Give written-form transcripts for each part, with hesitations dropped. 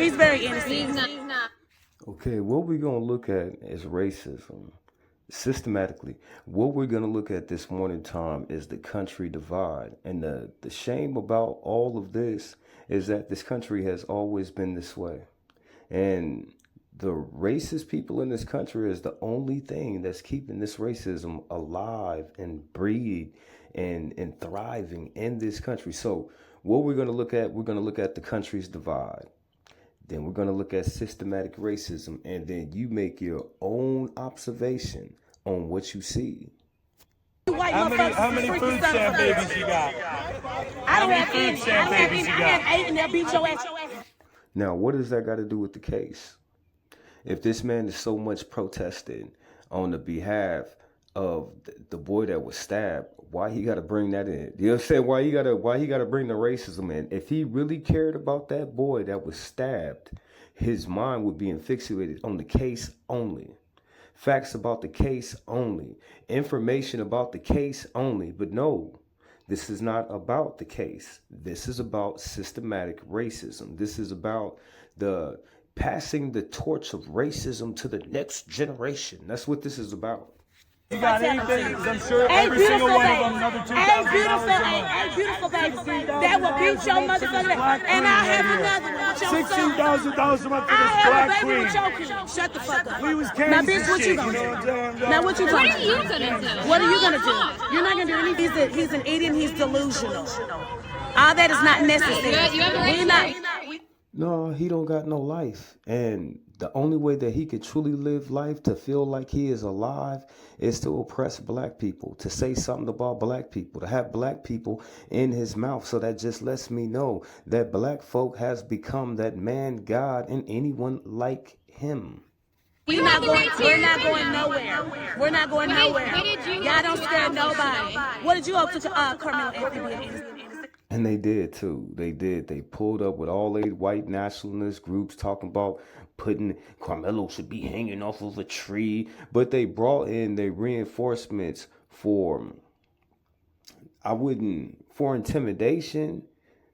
He's very innocent. He's not. Okay, what we're going to look at is racism systematically. What we're going to look at this morning time is the country divide. And the shame about all of this is that this country has always been this way. And the racist people in this country is the only thing that's keeping this racism alive and breed and thriving in this country. So what we're going to look at, we're going to look at the country's divide. Then we're going to look at systematic racism, and then you make your own observation on what you see. How many food stamp babies you got? I don't have any. I don't have any. I have 8 and they'll beat your ass. Now, what does that got to do with the case? If this man is so much protested on the behalf of the boy that was stabbed, why he got to bring that in? You know what I'm saying? Why he got to bring the racism in? If he really cared about that boy that was stabbed, his mind would be infixated on the case only. Facts about the case only. Information about the case only. But no, this is not about the case. This is about systematic racism. This is about the passing the torch of racism to the next generation. That's what this is about. You got anything? Because I'm sure every single one of them another $2,000 beautiful baby that will beat your motherfucker. And I have another one. $16,000 a month for I this have black a baby with queen. your kid. Shut the fuck up. We was Now, Kansas bitch, what you shit, gonna you know what I'm saying? do? Now, what you What gonna are do? you gonna do? What are you gonna do? You're not gonna do anything. He's an idiot. He's delusional. All that is not necessary. You have a right We're to not. No, he don't got no life. And the only way that he could truly live life to feel like he is alive is to oppress black people, to say something about black people, to have black people in his mouth. So that just lets me know that black folk has become that man God and anyone like him. We're not going nowhere. We're not going nowhere. what did you Y'all don't do scare after nobody. What did you hope to Carmelo Anthony? And they did too. They did. They pulled up with all eight white nationalist groups talking about putting Carmelo should be hanging off of a tree. But they brought in their reinforcements for intimidation,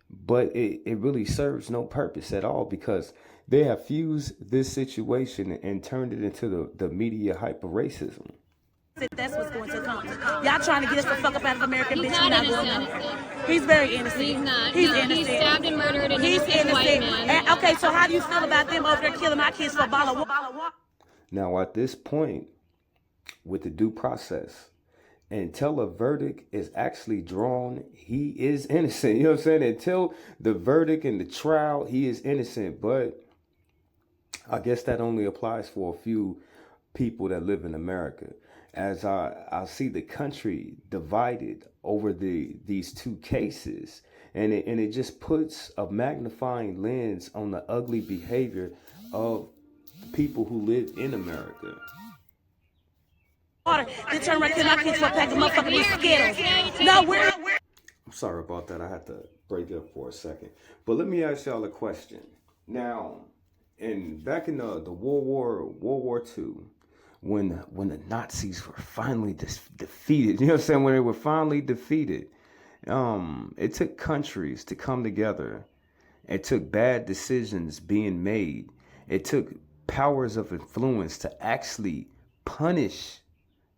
but it really serves no purpose at all because they have fused this situation and turned it into the media hyper racism. That's what's going to come. Y'all trying to get us the fuck up out of America, bitch. He's We're not not going innocent. nowhere. He's very innocent. He's not. He's No, innocent. He's stabbed and murdered an He's innocent white innocent. man. Okay, so how do you feel about them over there killing my kids for a bottle of water? Now, at this point, with the due process, until a verdict is actually drawn, he is innocent. You know what I'm saying? Until the verdict and the trial, he is innocent. But I guess that only applies for a few people that live in America. As I see the country divided over these two cases, and it just puts a magnifying lens on the ugly behavior of people who live in America. They turn around, kill my kids for a pack of motherfucking Skittles. No, we're. I'm sorry about that. I had to break up for a second. But let me ask y'all a question. Now, back in the World War II, when the Nazis were finally defeated, you know what I'm saying? When they were finally defeated, it took countries to come together. It took bad decisions being made. It took powers of influence to actually punish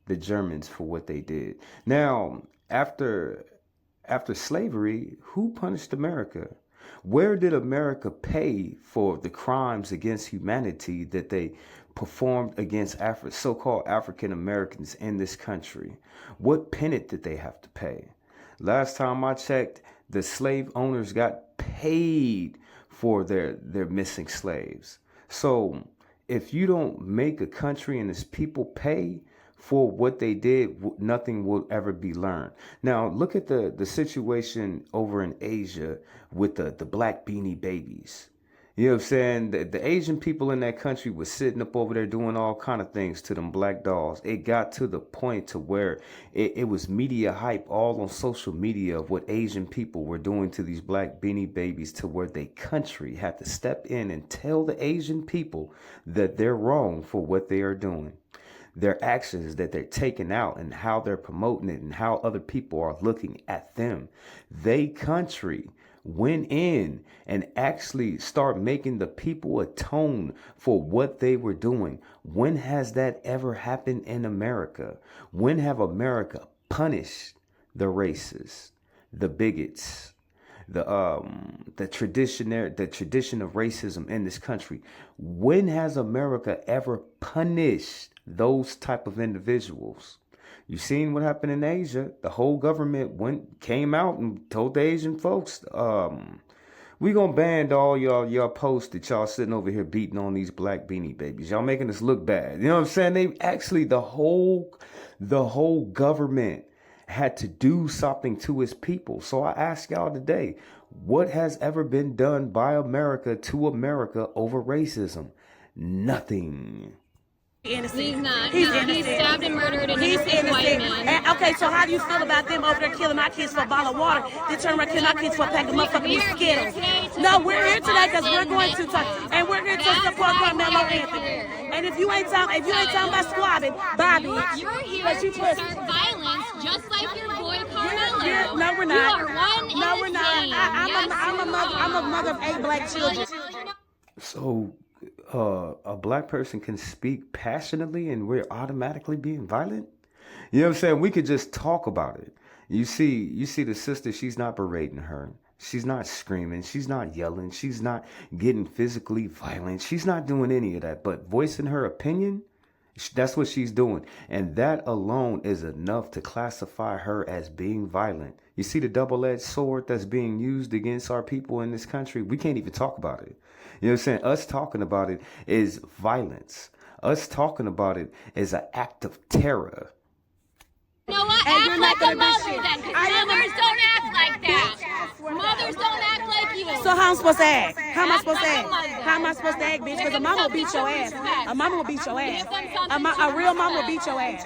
the Germans for what they did. Now, after slavery, who punished America? Where did America pay for the crimes against humanity that they performed against so-called African Americans in this country? What penance did they have to pay? Last time I checked, the slave owners got paid for their missing slaves. So if you don't make a country and its people pay for what they did, nothing will ever be learned. Now, look at the situation over in Asia with the black beanie babies. You know what I'm saying? The Asian people in that country was sitting up over there doing all kind of things to them black dolls. It got to the point to where it was media hype all on social media of what Asian people were doing to these black beanie babies, to where the country had to step in and tell the Asian people that they're wrong for what they are doing. Their actions that they're taking out and how they're promoting it and how other people are looking at them. They country went in and actually start making the people atone for what they were doing. When has that ever happened in America? When have America punished the racists, the bigots, the tradition of racism in this country? When has America ever punished those type of individuals? You seen what happened in Asia. The whole government came out and told the Asian folks, we gonna ban all y'all posts that y'all sitting over here beating on these black beanie babies. Y'all making us look bad. You know what I'm saying? They actually, the whole government had to do something to his people. So I ask y'all today, what has ever been done by America to America over racism? Nothing. Innocent. He's not. He's No, innocent. He stabbed and murdered an He's innocent white innocent. man. Okay, so how do you feel about them over there killing my kids for a bottle of water? They turn around killing our kids for a pack of motherfucking Skittles. No, we're here today because we're going to talk, and we're here to support Carmelo Anthony. And if you ain't talking about squabbing, Bobby, You're here but to you start twist. violence, just like your boy Carmelo. No, we're not. You are one No, in we're a not. team. I'm a mother of 8 black children. So a black person can speak passionately and we're automatically being violent? You know what I'm saying? We could just talk about it. You see the sister, she's not berating her. She's not screaming. She's not yelling. She's not getting physically violent. She's not doing any of that. But voicing her opinion, that's what she's doing. And that alone is enough to classify her as being violent. You see the double-edged sword that's being used against our people in this country? We can't even talk about it. You know what I'm saying? Us talking about it is violence. Us talking about it is an act of terror. You know what? And you're Act not like a gonna do mother shit. then, because I am mothers don't act like that. Mothers don't act like you. So how I'm supposed to act? How am I supposed to Act act? like a mother. How am I supposed to act, bitch? Because a mama will beat your ass. A mama will beat your ass. Give them something A real to mama will respect. beat your ass.